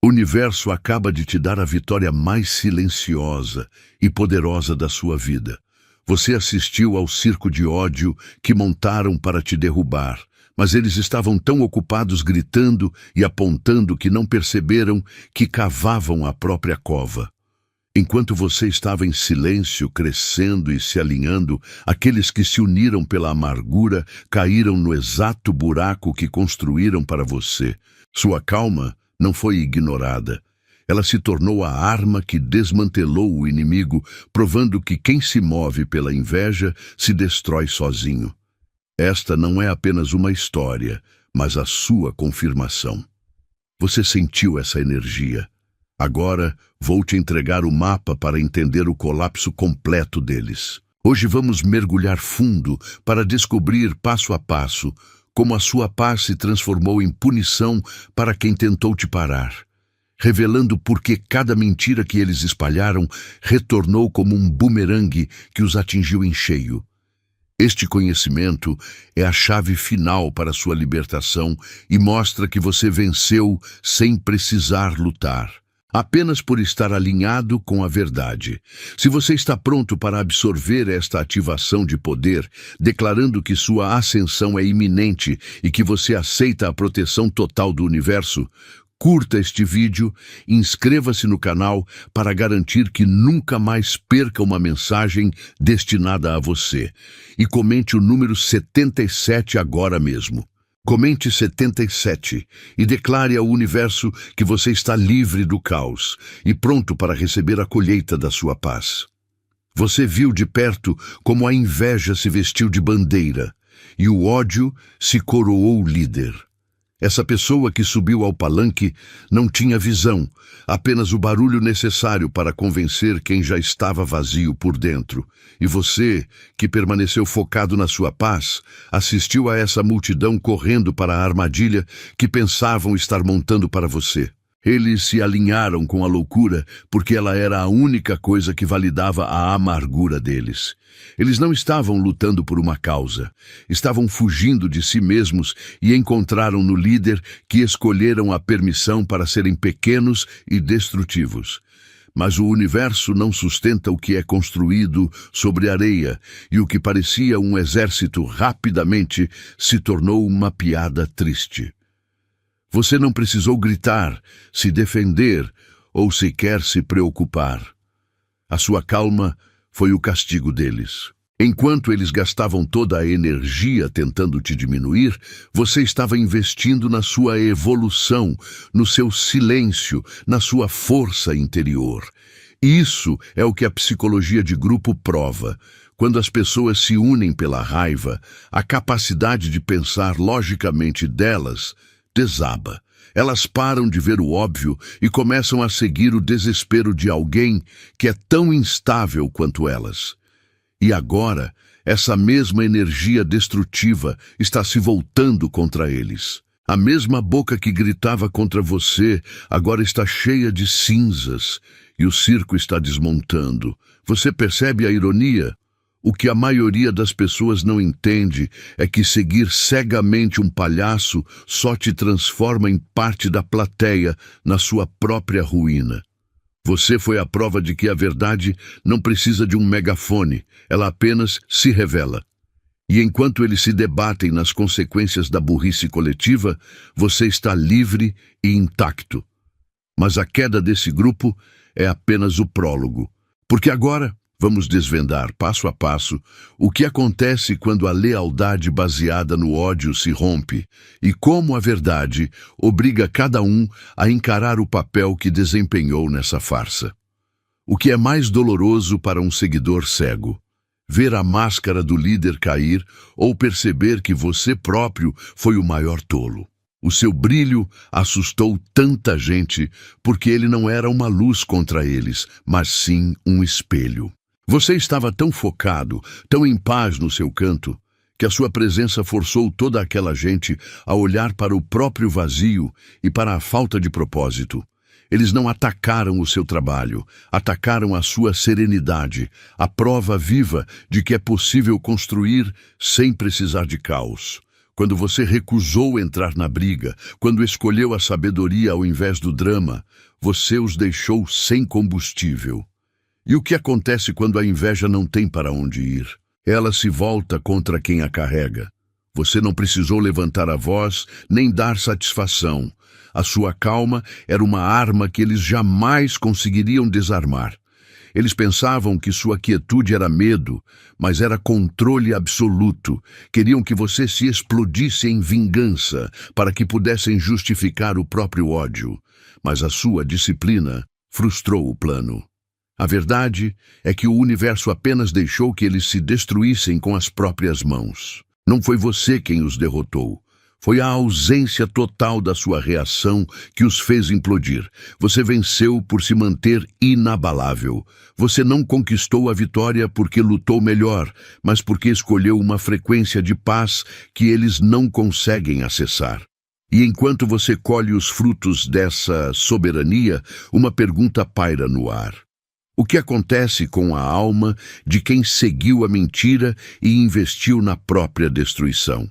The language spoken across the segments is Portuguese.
O universo acaba de te dar a vitória mais silenciosa e poderosa da sua vida. Você assistiu ao circo de ódio que montaram para te derrubar, mas eles estavam tão ocupados gritando e apontando que não perceberam que cavavam a própria cova. Enquanto você estava em silêncio, crescendo e se alinhando, aqueles que se uniram pela amargura caíram no exato buraco que construíram para você. Sua calma não foi ignorada. Ela se tornou a arma que desmantelou o inimigo, provando que quem se move pela inveja se destrói sozinho. Esta não é apenas uma história, mas a sua confirmação. Você sentiu essa energia. Agora vou te entregar o mapa para entender o colapso completo deles. Hoje vamos mergulhar fundo para descobrir passo a passo como a sua paz se transformou em punição para quem tentou te parar, revelando por que cada mentira que eles espalharam retornou como um bumerangue que os atingiu em cheio. Este conhecimento é a chave final para sua libertação e mostra que você venceu sem precisar lutar, apenas por estar alinhado com a verdade. Se você está pronto para absorver esta ativação de poder, declarando que sua ascensão é iminente e que você aceita a proteção total do universo, curta este vídeo, inscreva-se no canal para garantir que nunca mais perca uma mensagem destinada a você. E comente o número 77 agora mesmo. Comente 77 e declare ao universo que você está livre do caos e pronto para receber a colheita da sua paz. Você viu de perto como a inveja se vestiu de bandeira e o ódio se coroou líder. Essa pessoa que subiu ao palanque não tinha visão, apenas o barulho necessário para convencer quem já estava vazio por dentro. E você, que permaneceu focado na sua paz, assistiu a essa multidão correndo para a armadilha que pensavam estar montando para você. Eles se alinharam com a loucura porque ela era a única coisa que validava a amargura deles. Eles não estavam lutando por uma causa. Estavam fugindo de si mesmos e encontraram no líder que escolheram a permissão para serem pequenos e destrutivos. Mas o universo não sustenta o que é construído sobre areia, e o que parecia um exército rapidamente se tornou uma piada triste. Você não precisou gritar, se defender ou sequer se preocupar. A sua calma foi o castigo deles. Enquanto eles gastavam toda a energia tentando te diminuir, você estava investindo na sua evolução, no seu silêncio, na sua força interior. Isso é o que a psicologia de grupo prova. Quando as pessoas se unem pela raiva, a capacidade de pensar logicamente delas desaba. Elas param de ver o óbvio e começam a seguir o desespero de alguém que é tão instável quanto elas. E agora, essa mesma energia destrutiva está se voltando contra eles. A mesma boca que gritava contra você agora está cheia de cinzas e o circo está desmontando. Você percebe a ironia? O que a maioria das pessoas não entende é que seguir cegamente um palhaço só te transforma em parte da plateia na sua própria ruína. Você foi a prova de que a verdade não precisa de um megafone, ela apenas se revela. E enquanto eles se debatem nas consequências da burrice coletiva, você está livre e intacto. Mas a queda desse grupo é apenas o prólogo, porque agora vamos desvendar, passo a passo, o que acontece quando a lealdade baseada no ódio se rompe e como a verdade obriga cada um a encarar o papel que desempenhou nessa farsa. O que é mais doloroso para um seguidor cego? Ver a máscara do líder cair ou perceber que você próprio foi o maior tolo. O seu brilho assustou tanta gente porque ele não era uma luz contra eles, mas sim um espelho. Você estava tão focado, tão em paz no seu canto, que a sua presença forçou toda aquela gente a olhar para o próprio vazio e para a falta de propósito. Eles não atacaram o seu trabalho, atacaram a sua serenidade, a prova viva de que é possível construir sem precisar de caos. Quando você recusou entrar na briga, quando escolheu a sabedoria ao invés do drama, você os deixou sem combustível. E o que acontece quando a inveja não tem para onde ir? Ela se volta contra quem a carrega. Você não precisou levantar a voz, nem dar satisfação. A sua calma era uma arma que eles jamais conseguiriam desarmar. Eles pensavam que sua quietude era medo, mas era controle absoluto. Queriam que você se explodisse em vingança, para que pudessem justificar o próprio ódio. Mas a sua disciplina frustrou o plano. A verdade é que o universo apenas deixou que eles se destruíssem com as próprias mãos. Não foi você quem os derrotou. Foi a ausência total da sua reação que os fez implodir. Você venceu por se manter inabalável. Você não conquistou a vitória porque lutou melhor, mas porque escolheu uma frequência de paz que eles não conseguem acessar. E enquanto você colhe os frutos dessa soberania, uma pergunta paira no ar. O que acontece com a alma de quem seguiu a mentira e investiu na própria destruição?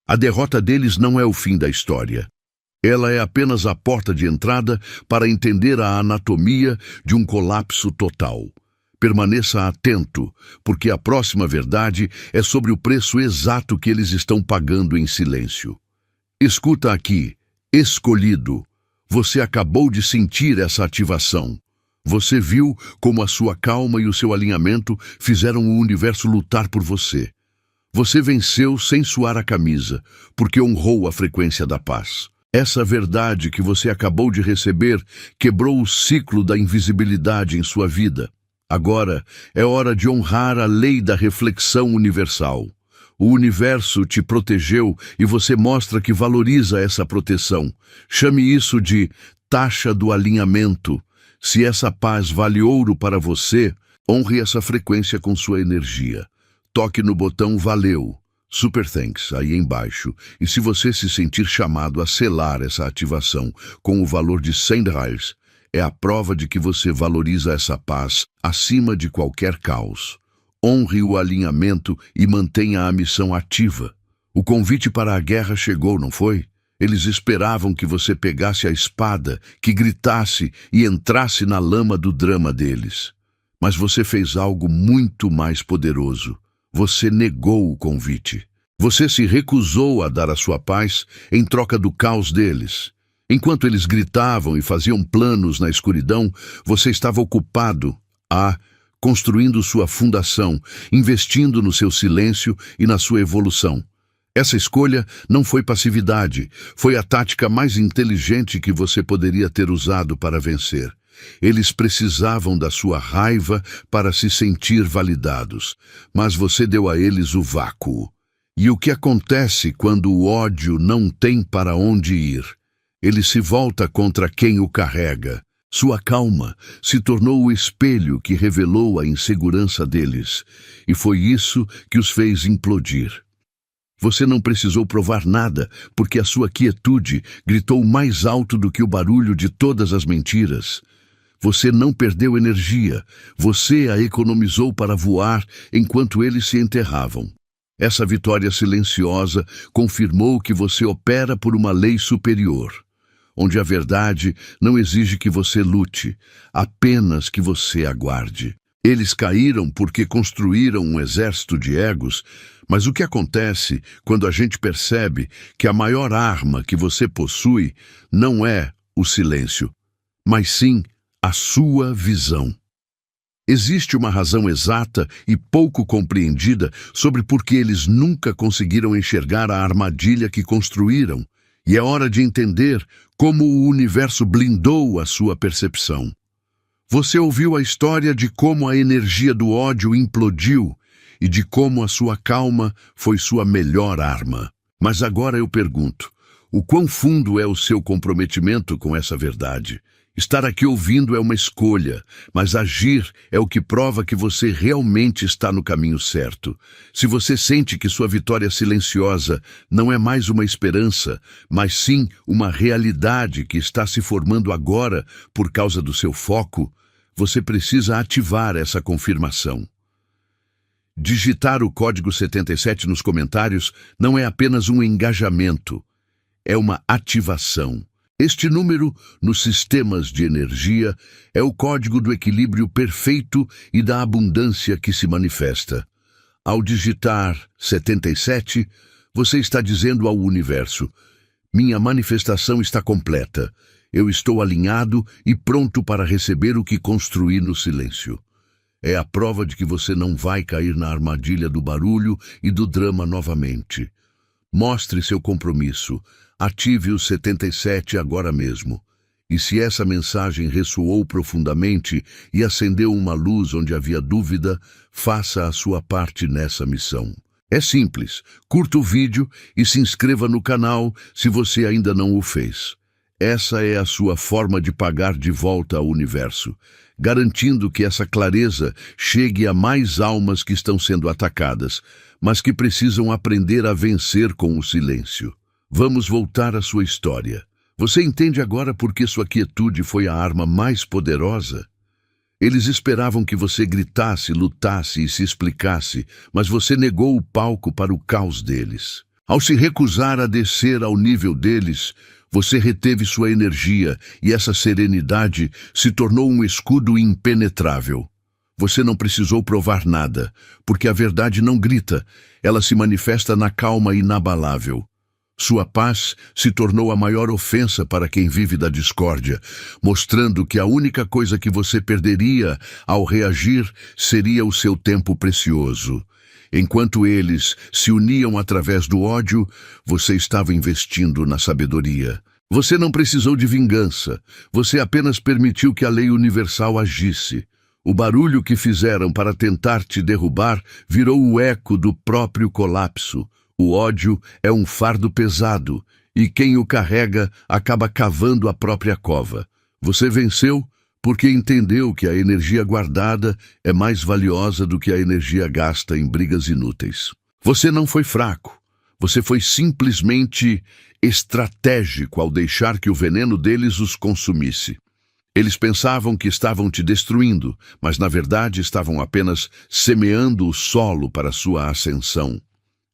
A derrota deles não é o fim da história. Ela é apenas a porta de entrada para entender a anatomia de um colapso total. Permaneça atento, porque a próxima verdade é sobre o preço exato que eles estão pagando em silêncio. Escuta aqui, escolhido. Você acabou de sentir essa ativação. Você viu como a sua calma e o seu alinhamento fizeram o universo lutar por você. Você venceu sem suar a camisa, porque honrou a frequência da paz. Essa verdade que você acabou de receber quebrou o ciclo da invisibilidade em sua vida. Agora é hora de honrar a lei da reflexão universal. O universo te protegeu e você mostra que valoriza essa proteção. Chame isso de taxa do alinhamento. Se essa paz vale ouro para você, honre essa frequência com sua energia. Toque no botão Valeu, Super Thanks, aí embaixo, e se você se sentir chamado a selar essa ativação com o valor de $100, é a prova de que você valoriza essa paz acima de qualquer caos. Honre o alinhamento e mantenha a missão ativa. O convite para a guerra chegou, não foi? Eles esperavam que você pegasse a espada, que gritasse e entrasse na lama do drama deles. Mas você fez algo muito mais poderoso. Você negou o convite. Você se recusou a dar a sua paz em troca do caos deles. Enquanto eles gritavam e faziam planos na escuridão, você estava ocupado construindo sua fundação, investindo no seu silêncio e na sua evolução. Essa escolha não foi passividade, foi a tática mais inteligente que você poderia ter usado para vencer. Eles precisavam da sua raiva para se sentir validados, mas você deu a eles o vácuo. E o que acontece quando o ódio não tem para onde ir? Ele se volta contra quem o carrega. Sua calma se tornou o espelho que revelou a insegurança deles, e foi isso que os fez implodir. Você não precisou provar nada, porque a sua quietude gritou mais alto do que o barulho de todas as mentiras. Você não perdeu energia, você a economizou para voar enquanto eles se enterravam. Essa vitória silenciosa confirmou que você opera por uma lei superior, onde a verdade não exige que você lute, apenas que você aguarde. Eles caíram porque construíram um exército de egos, mas o que acontece quando a gente percebe que a maior arma que você possui não é o silêncio, mas sim a sua visão? Existe uma razão exata e pouco compreendida sobre por que eles nunca conseguiram enxergar a armadilha que construíram, e é hora de entender como o universo blindou a sua percepção. Você ouviu a história de como a energia do ódio implodiu e de como a sua calma foi sua melhor arma. Mas agora eu pergunto, o quão fundo é o seu comprometimento com essa verdade? Estar aqui ouvindo é uma escolha, mas agir é o que prova que você realmente está no caminho certo. Se você sente que sua vitória silenciosa não é mais uma esperança, mas sim uma realidade que está se formando agora por causa do seu foco, você precisa ativar essa confirmação. Digitar o código 77 nos comentários não é apenas um engajamento, é uma ativação. Este número, nos sistemas de energia, é o código do equilíbrio perfeito e da abundância que se manifesta. Ao digitar 77, você está dizendo ao universo: minha manifestação está completa. Eu estou alinhado e pronto para receber o que construí no silêncio. É a prova de que você não vai cair na armadilha do barulho e do drama novamente. Mostre seu compromisso. Ative o 77 agora mesmo. E se essa mensagem ressoou profundamente e acendeu uma luz onde havia dúvida, faça a sua parte nessa missão. É simples. Curta o vídeo e se inscreva no canal se você ainda não o fez. Essa é a sua forma de pagar de volta ao universo, garantindo que essa clareza chegue a mais almas que estão sendo atacadas, mas que precisam aprender a vencer com o silêncio. Vamos voltar à sua história. Você entende agora por que sua quietude foi a arma mais poderosa? Eles esperavam que você gritasse, lutasse e se explicasse, mas você negou o palco para o caos deles. Ao se recusar a descer ao nível deles, você reteve sua energia e essa serenidade se tornou um escudo impenetrável. Você não precisou provar nada, porque a verdade não grita, ela se manifesta na calma inabalável. Sua paz se tornou a maior ofensa para quem vive da discórdia, mostrando que a única coisa que você perderia ao reagir seria o seu tempo precioso. Enquanto eles se uniam através do ódio, você estava investindo na sabedoria. Você não precisou de vingança, você apenas permitiu que a lei universal agisse. O barulho que fizeram para tentar te derrubar virou o eco do próprio colapso. O ódio é um fardo pesado, e quem o carrega acaba cavando a própria cova. Você venceu porque entendeu que a energia guardada é mais valiosa do que a energia gasta em brigas inúteis. Você não foi fraco, você foi simplesmente estratégico ao deixar que o veneno deles os consumisse. Eles pensavam que estavam te destruindo, mas na verdade estavam apenas semeando o solo para sua ascensão.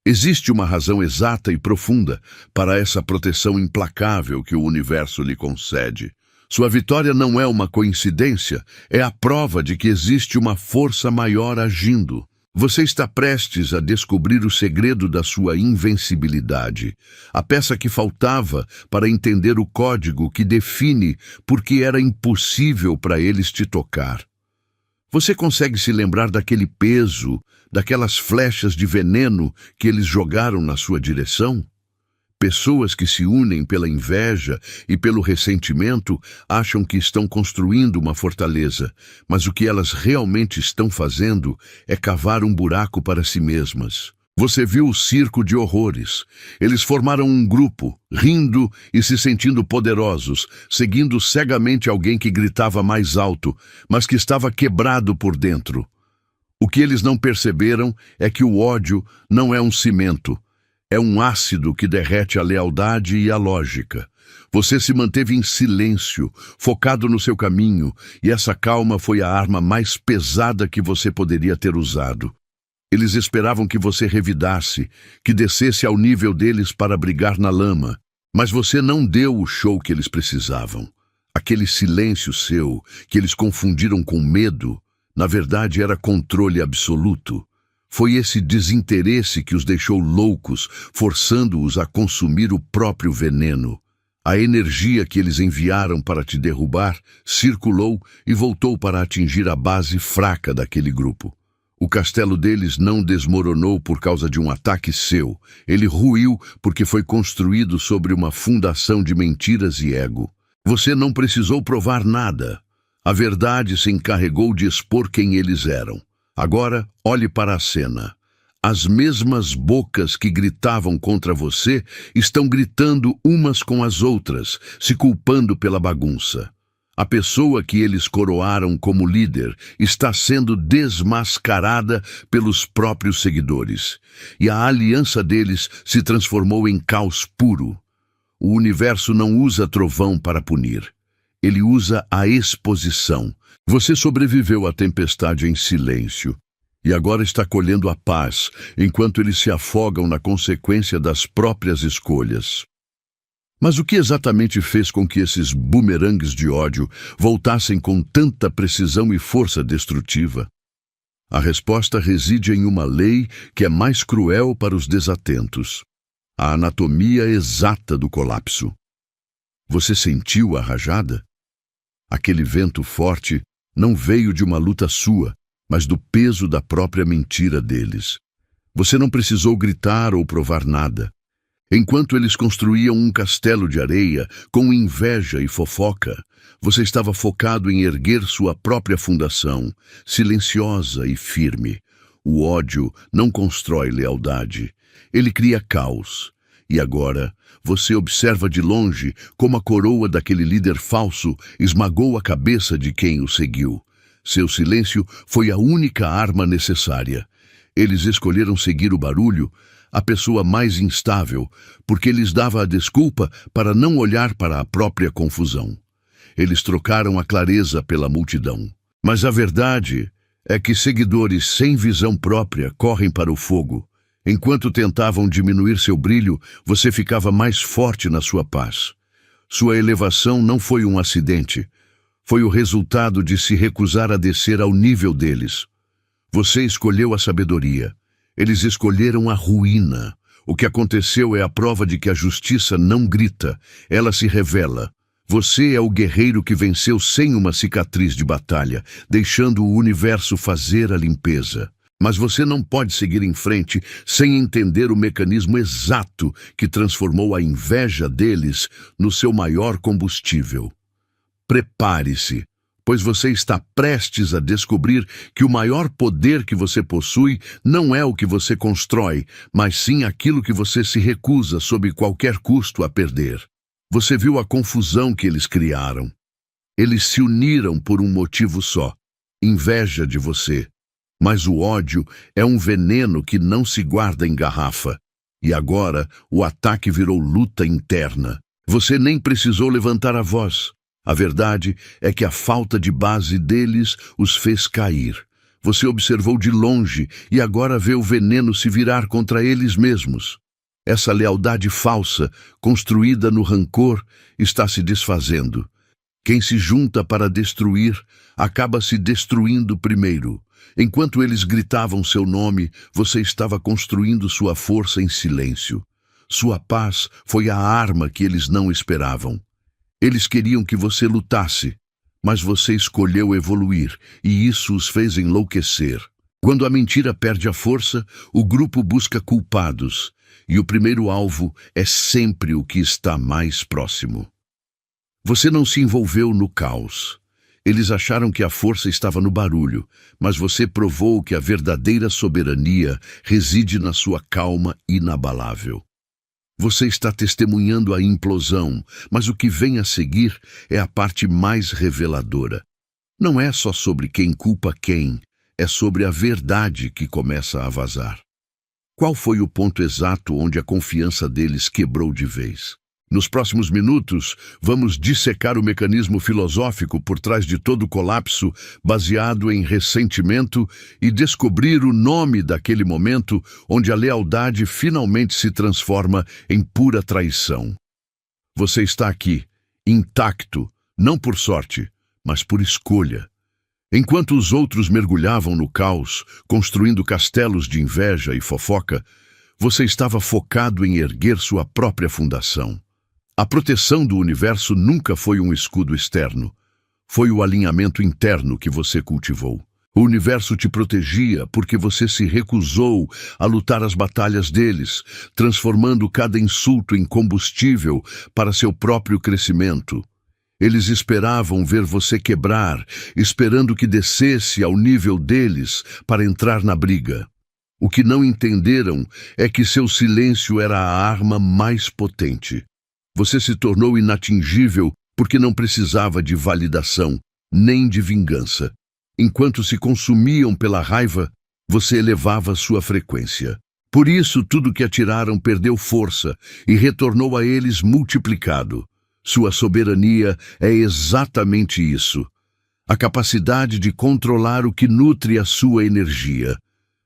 Existe uma razão exata e profunda para essa proteção implacável que o universo lhe concede. Sua vitória não é uma coincidência, é a prova de que existe uma força maior agindo. Você está prestes a descobrir o segredo da sua invencibilidade, a peça que faltava para entender o código que define por que era impossível para eles te tocar. Você consegue se lembrar daquele peso, daquelas flechas de veneno que eles jogaram na sua direção? Pessoas que se unem pela inveja e pelo ressentimento acham que estão construindo uma fortaleza, mas o que elas realmente estão fazendo é cavar um buraco para si mesmas. Você viu o circo de horrores. Eles formaram um grupo, rindo e se sentindo poderosos, seguindo cegamente alguém que gritava mais alto, mas que estava quebrado por dentro. O que eles não perceberam é que o ódio não é um cimento, é um ácido que derrete a lealdade e a lógica. Você se manteve em silêncio, focado no seu caminho, e essa calma foi a arma mais pesada que você poderia ter usado. Eles esperavam que você revidasse, que descesse ao nível deles para brigar na lama, mas você não deu o show que eles precisavam. Aquele silêncio seu, que eles confundiram com medo, na verdade era controle absoluto. Foi esse desinteresse que os deixou loucos, forçando-os a consumir o próprio veneno. A energia que eles enviaram para te derrubar circulou e voltou para atingir a base fraca daquele grupo. O castelo deles não desmoronou por causa de um ataque seu. Ele ruiu porque foi construído sobre uma fundação de mentiras e ego. Você não precisou provar nada. A verdade se encarregou de expor quem eles eram. Agora, olhe para a cena. As mesmas bocas que gritavam contra você estão gritando umas com as outras, se culpando pela bagunça. A pessoa que eles coroaram como líder está sendo desmascarada pelos próprios seguidores, e a aliança deles se transformou em caos puro. O universo não usa trovão para punir. Ele usa a exposição. Você sobreviveu à tempestade em silêncio. e agora está colhendo a paz, enquanto eles se afogam na consequência das próprias escolhas. Mas o que exatamente fez com que esses bumerangues de ódio voltassem com tanta precisão e força destrutiva? A resposta reside em uma lei que é mais cruel para os desatentos: a anatomia exata do colapso. Você sentiu a rajada? Aquele vento forte não veio de uma luta sua, mas do peso da própria mentira deles. Você não precisou gritar ou provar nada. Enquanto eles construíam um castelo de areia, com inveja e fofoca, você estava focado em erguer sua própria fundação, silenciosa e firme. O ódio não constrói lealdade, ele cria caos. E agora, você observa de longe como a coroa daquele líder falso esmagou a cabeça de quem o seguiu. Seu silêncio foi a única arma necessária. Eles escolheram seguir o barulho, a pessoa mais instável, porque lhes dava a desculpa para não olhar para a própria confusão. Eles trocaram a clareza pela multidão. Mas a verdade é que seguidores sem visão própria correm para o fogo. Enquanto tentavam diminuir seu brilho, você ficava mais forte na sua paz. Sua elevação não foi um acidente. Foi o resultado de se recusar a descer ao nível deles. Você escolheu a sabedoria. Eles escolheram a ruína. O que aconteceu é a prova de que a justiça não grita, ela se revela. Você é o guerreiro que venceu sem uma cicatriz de batalha, deixando o universo fazer a limpeza. Mas você não pode seguir em frente sem entender o mecanismo exato que transformou a inveja deles no seu maior combustível. Prepare-se, pois você está prestes a descobrir que o maior poder que você possui não é o que você constrói, mas sim aquilo que você se recusa sob qualquer custo a perder. Você viu a confusão que eles criaram. Eles se uniram por um motivo só: inveja de você. Mas o ódio é um veneno que não se guarda em garrafa. E agora o ataque virou luta interna. Você nem precisou levantar a voz. A verdade é que a falta de base deles os fez cair. Você observou de longe e agora vê o veneno se virar contra eles mesmos. Essa lealdade falsa, construída no rancor, está se desfazendo. Quem se junta para destruir, acaba se destruindo primeiro. Enquanto eles gritavam seu nome, você estava construindo sua força em silêncio. Sua paz foi a arma que eles não esperavam. Eles queriam que você lutasse, mas você escolheu evoluir, e isso os fez enlouquecer. Quando a mentira perde a força, o grupo busca culpados, e o primeiro alvo é sempre o que está mais próximo. Você não se envolveu no caos. Eles acharam que a força estava no barulho, mas você provou que a verdadeira soberania reside na sua calma inabalável. Você está testemunhando a implosão, mas o que vem a seguir é a parte mais reveladora. Não é só sobre quem culpa quem, é sobre a verdade que começa a vazar. Qual foi o ponto exato onde a confiança deles quebrou de vez? Nos próximos minutos, vamos dissecar o mecanismo filosófico por trás de todo o colapso, baseado em ressentimento, e descobrir o nome daquele momento onde a lealdade finalmente se transforma em pura traição. Você está aqui, intacto, não por sorte, mas por escolha. Enquanto os outros mergulhavam no caos, construindo castelos de inveja e fofoca, você estava focado em erguer sua própria fundação. A proteção do universo nunca foi um escudo externo. Foi o alinhamento interno que você cultivou. O universo te protegia porque você se recusou a lutar as batalhas deles, transformando cada insulto em combustível para seu próprio crescimento. Eles esperavam ver você quebrar, esperando que descesse ao nível deles para entrar na briga. O que não entenderam é que seu silêncio era a arma mais potente. Você se tornou inatingível porque não precisava de validação, nem de vingança. Enquanto se consumiam pela raiva, você elevava sua frequência. Por isso, tudo que atiraram perdeu força e retornou a eles multiplicado. Sua soberania é exatamente isso: a capacidade de controlar o que nutre a sua energia.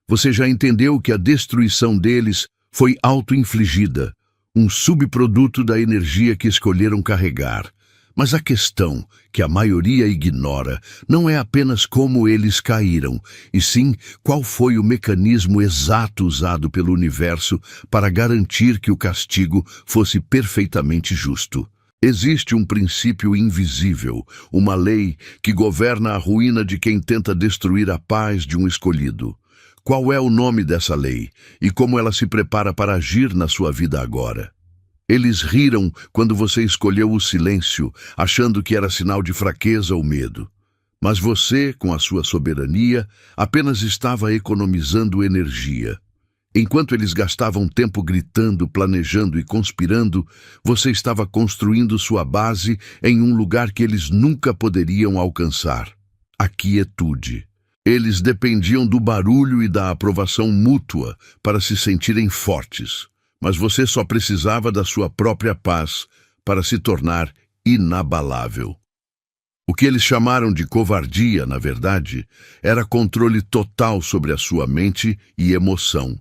Você já entendeu que a destruição deles foi auto-infligida, um subproduto da energia que escolheram carregar. Mas a questão, que a maioria ignora, não é apenas como eles caíram, e sim qual foi o mecanismo exato usado pelo universo para garantir que o castigo fosse perfeitamente justo. Existe um princípio invisível, uma lei que governa a ruína de quem tenta destruir a paz de um escolhido. Qual é o nome dessa lei e como ela se prepara para agir na sua vida agora? Eles riram quando você escolheu o silêncio, achando que era sinal de fraqueza ou medo. Mas você, com a sua soberania, apenas estava economizando energia. Enquanto eles gastavam tempo gritando, planejando e conspirando, você estava construindo sua base em um lugar que eles nunca poderiam alcançar: a quietude. Eles dependiam do barulho e da aprovação mútua para se sentirem fortes. Mas você só precisava da sua própria paz para se tornar inabalável. O que eles chamaram de covardia, na verdade, era controle total sobre a sua mente e emoção.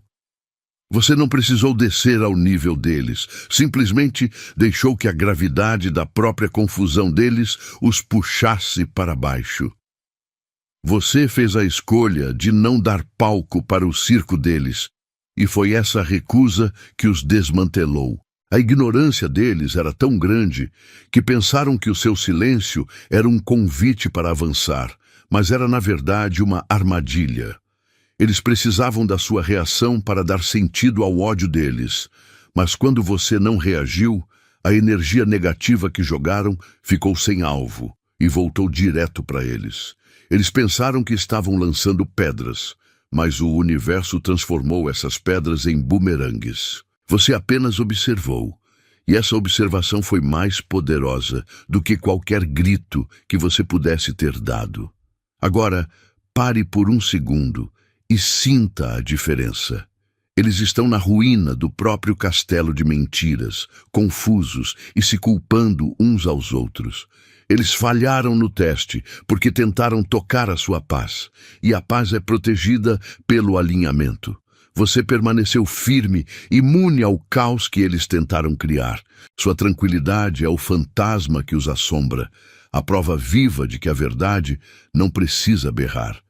Você não precisou descer ao nível deles, simplesmente deixou que a gravidade da própria confusão deles os puxasse para baixo. Você fez a escolha de não dar palco para o circo deles, e foi essa recusa que os desmantelou. A ignorância deles era tão grande que pensaram que o seu silêncio era um convite para avançar, mas era na verdade uma armadilha. Eles precisavam da sua reação para dar sentido ao ódio deles, mas quando você não reagiu, a energia negativa que jogaram ficou sem alvo e voltou direto para eles. Eles pensaram que estavam lançando pedras, mas o universo transformou essas pedras em bumerangues. Você apenas observou, e essa observação foi mais poderosa do que qualquer grito que você pudesse ter dado. Agora, pare por um segundo e sinta a diferença. Eles estão na ruína do próprio castelo de mentiras, confusos e se culpando uns aos outros. Eles falharam no teste porque tentaram tocar a sua paz, e a paz é protegida pelo alinhamento. Você permaneceu firme, imune ao caos que eles tentaram criar. Sua tranquilidade é o fantasma que os assombra, a prova viva de que a verdade não precisa berrar.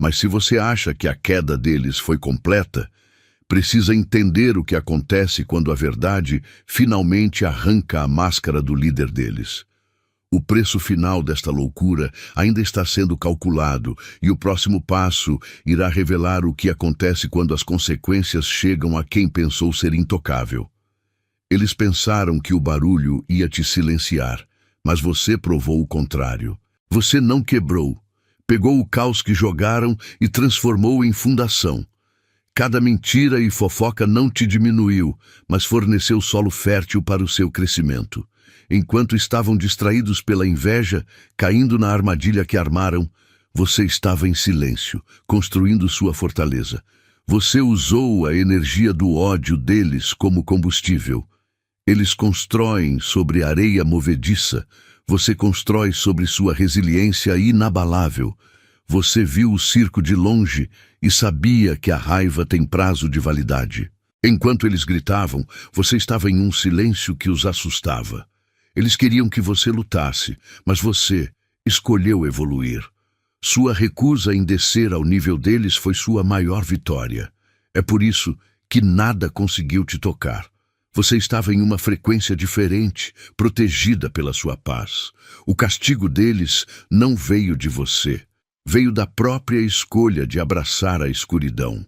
Mas se você acha que a queda deles foi completa, precisa entender o que acontece quando a verdade finalmente arranca a máscara do líder deles. O preço final desta loucura ainda está sendo calculado, e o próximo passo irá revelar o que acontece quando as consequências chegam a quem pensou ser intocável. Eles pensaram que o barulho ia te silenciar, mas você provou o contrário. Você não quebrou. Pegou o caos que jogaram e transformou em fundação. Cada mentira e fofoca não te diminuiu, mas forneceu solo fértil para o seu crescimento. Enquanto estavam distraídos pela inveja, caindo na armadilha que armaram, você estava em silêncio, construindo sua fortaleza. Você usou a energia do ódio deles como combustível. Eles constroem sobre areia movediça, você constrói sobre sua resiliência inabalável. Você viu o circo de longe e sabia que a raiva tem prazo de validade. Enquanto eles gritavam, você estava em um silêncio que os assustava. Eles queriam que você lutasse, mas você escolheu evoluir. Sua recusa em descer ao nível deles foi sua maior vitória. É por isso que nada conseguiu te tocar. Você estava em uma frequência diferente, protegida pela sua paz. O castigo deles não veio de você. Veio da própria escolha de abraçar a escuridão.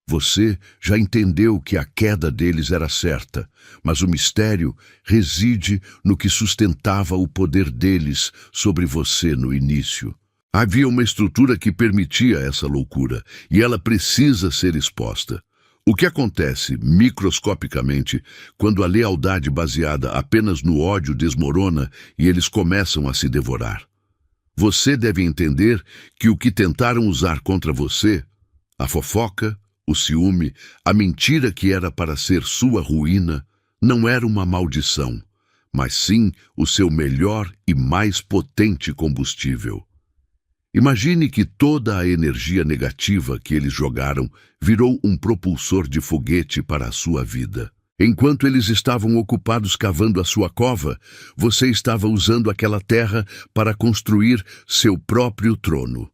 Você já entendeu que a queda deles era certa, mas o mistério reside no que sustentava o poder deles sobre você no início. Havia uma estrutura que permitia essa loucura, e ela precisa ser exposta. O que acontece, microscopicamente, quando a lealdade baseada apenas no ódio desmorona e eles começam a se devorar? Você deve entender que o que tentaram usar contra você, a fofoca, o ciúme, a mentira que era para ser sua ruína, não era uma maldição, mas sim o seu melhor e mais potente combustível. Imagine que toda a energia negativa que eles jogaram virou um propulsor de foguete para a sua vida. Enquanto eles estavam ocupados cavando a sua cova, você estava usando aquela terra para construir seu próprio trono.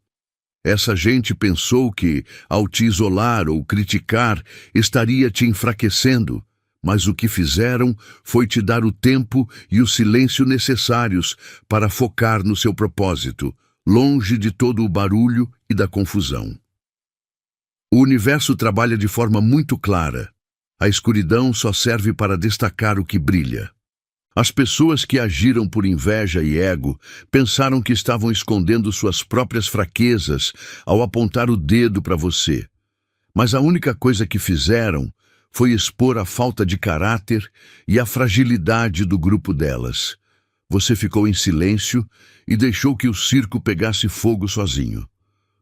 Essa gente pensou que, ao te isolar ou criticar, estaria te enfraquecendo, mas o que fizeram foi te dar o tempo e o silêncio necessários para focar no seu propósito, longe de todo o barulho e da confusão. O universo trabalha de forma muito clara. A escuridão só serve para destacar o que brilha. As pessoas que agiram por inveja e ego pensaram que estavam escondendo suas próprias fraquezas ao apontar o dedo para você. Mas a única coisa que fizeram foi expor a falta de caráter e a fragilidade do grupo delas. Você ficou em silêncio e deixou que o circo pegasse fogo sozinho.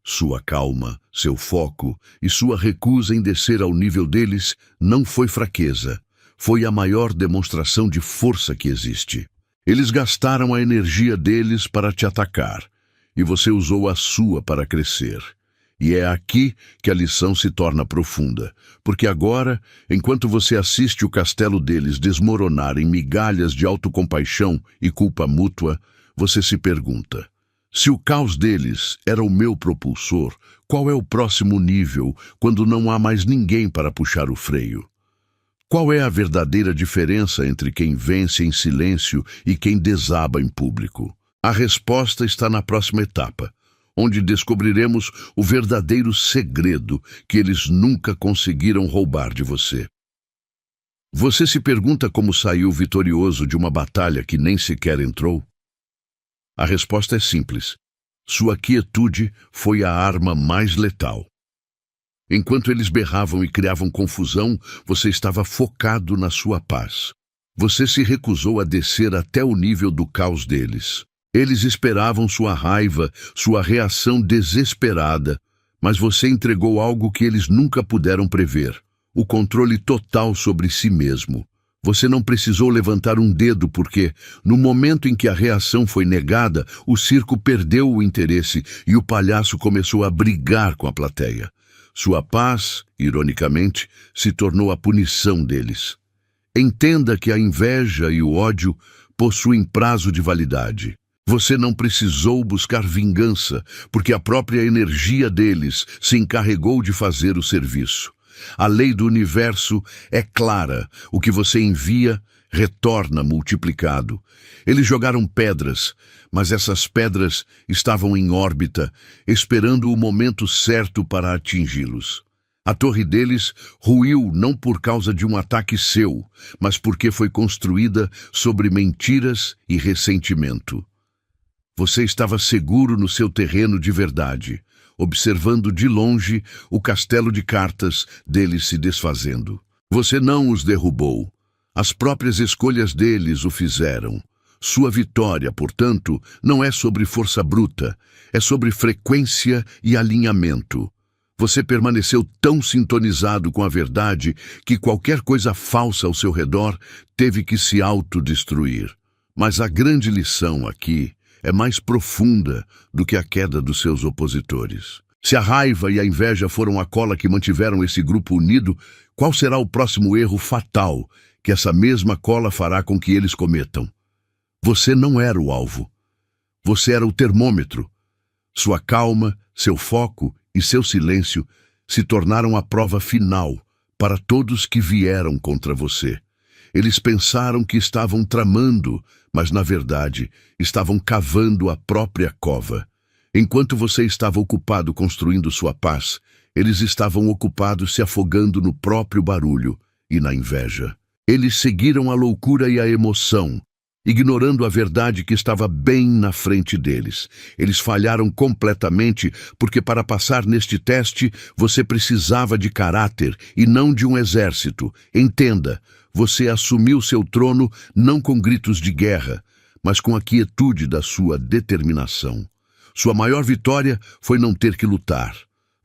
Sua calma, seu foco e sua recusa em descer ao nível deles não foi fraqueza. Foi a maior demonstração de força que existe. Eles gastaram a energia deles para te atacar, e você usou a sua para crescer. E é aqui que a lição se torna profunda, porque agora, enquanto você assiste o castelo deles desmoronar em migalhas de autocompaixão e culpa mútua, você se pergunta: se o caos deles era o meu propulsor, qual é o próximo nível quando não há mais ninguém para puxar o freio? Qual é a verdadeira diferença entre quem vence em silêncio e quem desaba em público? A resposta está na próxima etapa, onde descobriremos o verdadeiro segredo que eles nunca conseguiram roubar de você. Você se pergunta como saiu vitorioso de uma batalha que nem sequer entrou? A resposta é simples. Sua quietude foi a arma mais letal. Enquanto eles berravam e criavam confusão, você estava focado na sua paz. Você se recusou a descer até o nível do caos deles. Eles esperavam sua raiva, sua reação desesperada, mas você entregou algo que eles nunca puderam prever: o controle total sobre si mesmo. Você não precisou levantar um dedo porque, no momento em que a reação foi negada, o circo perdeu o interesse e o palhaço começou a brigar com a plateia. Sua paz, ironicamente, se tornou a punição deles. Entenda que a inveja e o ódio possuem prazo de validade. Você não precisou buscar vingança, porque a própria energia deles se encarregou de fazer o serviço. A lei do universo é clara: o que você envia retorna multiplicado. Eles jogaram pedras, mas essas pedras estavam em órbita, esperando o momento certo para atingi-los. A torre deles ruiu não por causa de um ataque seu, mas porque foi construída sobre mentiras e ressentimento. Você estava seguro no seu terreno de verdade, observando de longe o castelo de cartas deles se desfazendo. Você não os derrubou. As próprias escolhas deles o fizeram. Sua vitória, portanto, não é sobre força bruta, é sobre frequência e alinhamento. Você permaneceu tão sintonizado com a verdade que qualquer coisa falsa ao seu redor teve que se autodestruir. Mas a grande lição aqui é mais profunda do que a queda dos seus opositores. Se a raiva e a inveja foram a cola que mantiveram esse grupo unido, qual será o próximo erro fatal que essa mesma cola fará com que eles cometam? Você não era o alvo. Você era o termômetro. Sua calma, seu foco e seu silêncio se tornaram a prova final para todos que vieram contra você. Eles pensaram que estavam tramando, mas na verdade estavam cavando a própria cova. Enquanto você estava ocupado construindo sua paz, eles estavam ocupados se afogando no próprio barulho e na inveja. Eles seguiram a loucura e a emoção, ignorando a verdade que estava bem na frente deles. Eles falharam completamente porque para passar neste teste você precisava de caráter e não de um exército. Entenda, você assumiu seu trono não com gritos de guerra, mas com a quietude da sua determinação. Sua maior vitória foi não ter que lutar.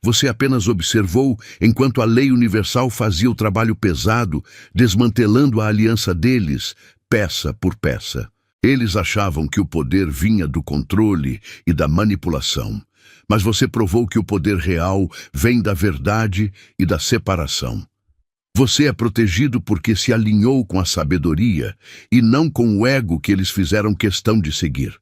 Você apenas observou enquanto a lei universal fazia o trabalho pesado, desmantelando a aliança deles, peça por peça. Eles achavam que o poder vinha do controle e da manipulação, mas você provou que o poder real vem da verdade e da separação. Você é protegido porque se alinhou com a sabedoria e não com o ego que eles fizeram questão de seguir.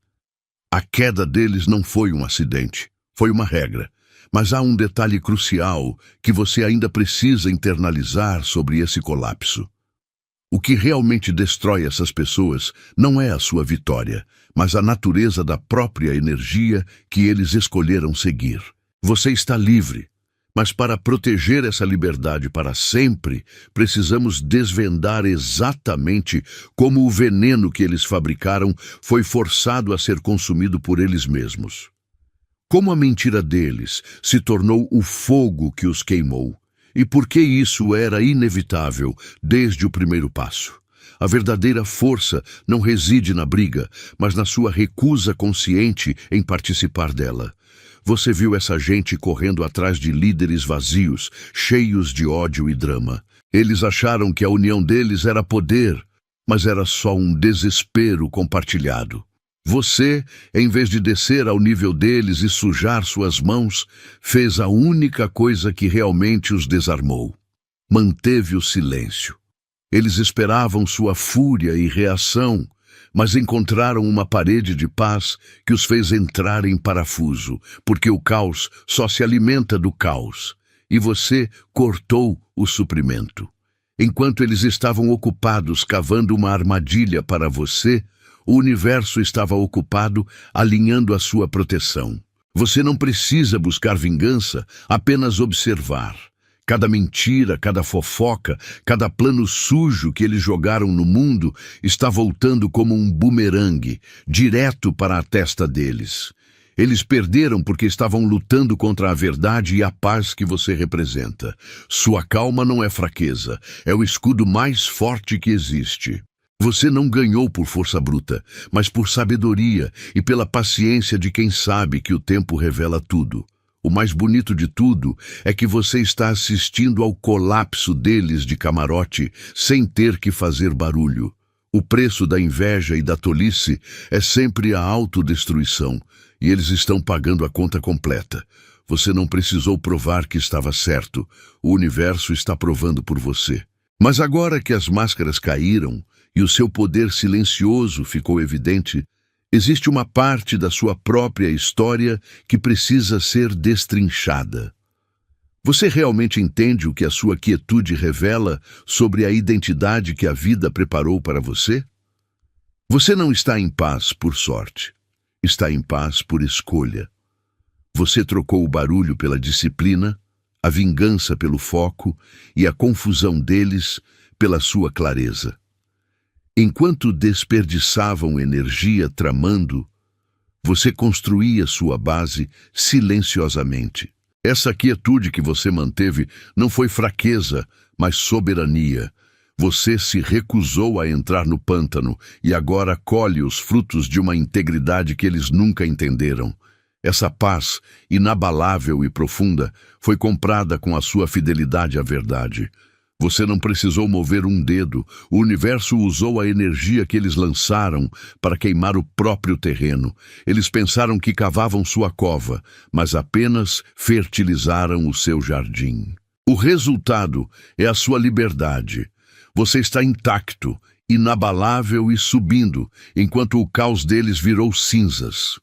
A queda deles não foi um acidente, foi uma regra. Mas há um detalhe crucial que você ainda precisa internalizar sobre esse colapso. O que realmente destrói essas pessoas não é a sua vitória, mas a natureza da própria energia que eles escolheram seguir. Você está livre, mas para proteger essa liberdade para sempre, precisamos desvendar exatamente como o veneno que eles fabricaram foi forçado a ser consumido por eles mesmos. Como a mentira deles se tornou o fogo que os queimou, e por que isso era inevitável desde o primeiro passo. A verdadeira força não reside na briga, mas na sua recusa consciente em participar dela. Você viu essa gente correndo atrás de líderes vazios, cheios de ódio e drama. Eles acharam que a união deles era poder, mas era só um desespero compartilhado. Você, em vez de descer ao nível deles e sujar suas mãos, fez a única coisa que realmente os desarmou. Manteve o silêncio. Eles esperavam sua fúria e reação, mas encontraram uma parede de paz que os fez entrar em parafuso, porque o caos só se alimenta do caos, e você cortou o suprimento. Enquanto eles estavam ocupados cavando uma armadilha para você, o universo estava ocupado alinhando a sua proteção. Você não precisa buscar vingança, apenas observar. Cada mentira, cada fofoca, cada plano sujo que eles jogaram no mundo está voltando como um bumerangue, direto para a testa deles. Eles perderam porque estavam lutando contra a verdade e a paz que você representa. Sua calma não é fraqueza, é o escudo mais forte que existe. Você não ganhou por força bruta, mas por sabedoria e pela paciência de quem sabe que o tempo revela tudo. O mais bonito de tudo é que você está assistindo ao colapso deles de camarote sem ter que fazer barulho. O preço da inveja e da tolice é sempre a autodestruição, e eles estão pagando a conta completa. Você não precisou provar que estava certo, o universo está provando por você. Mas agora que as máscaras caíram, e o seu poder silencioso ficou evidente, existe uma parte da sua própria história que precisa ser destrinchada. Você realmente entende o que a sua quietude revela sobre a identidade que a vida preparou para você? Você não está em paz por sorte, está em paz por escolha. Você trocou o barulho pela disciplina, a vingança pelo foco e a confusão deles pela sua clareza. Enquanto desperdiçavam energia tramando, você construía sua base silenciosamente. Essa quietude que você manteve não foi fraqueza, mas soberania. Você se recusou a entrar no pântano e agora colhe os frutos de uma integridade que eles nunca entenderam. Essa paz, inabalável e profunda, foi comprada com a sua fidelidade à verdade. Você não precisou mover um dedo, o universo usou a energia que eles lançaram para queimar o próprio terreno. Eles pensaram que cavavam sua cova, mas apenas fertilizaram o seu jardim. O resultado é a sua liberdade. Você está intacto, inabalável e subindo, enquanto o caos deles virou cinzas.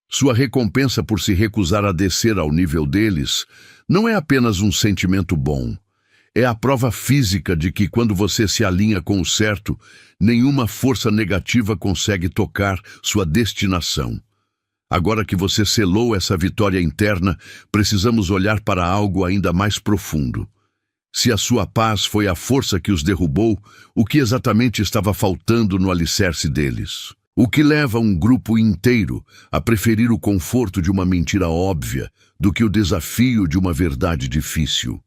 Sua recompensa por se recusar a descer ao nível deles não é apenas um sentimento bom. É a prova física de que quando você se alinha com o certo, nenhuma força negativa consegue tocar sua destinação. Agora que você selou essa vitória interna, precisamos olhar para algo ainda mais profundo. Se a sua paz foi a força que os derrubou, o que exatamente estava faltando no alicerce deles? O que leva um grupo inteiro a preferir o conforto de uma mentira óbvia do que o desafio de uma verdade difícil?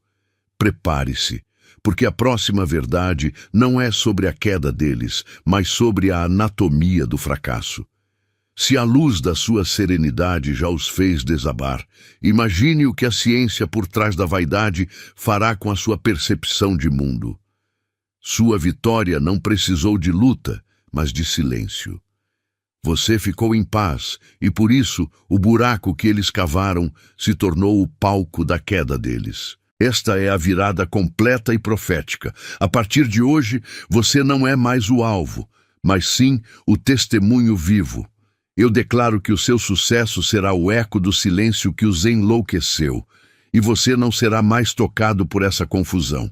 Prepare-se, porque a próxima verdade não é sobre a queda deles, mas sobre a anatomia do fracasso. Se a luz da sua serenidade já os fez desabar, imagine o que a ciência por trás da vaidade fará com a sua percepção de mundo. Sua vitória não precisou de luta, mas de silêncio. Você ficou em paz, e por isso o buraco que eles cavaram se tornou o palco da queda deles. Esta é a virada completa e profética. A partir de hoje, você não é mais o alvo, mas sim o testemunho vivo. Eu declaro que o seu sucesso será o eco do silêncio que os enlouqueceu, e você não será mais tocado por essa confusão.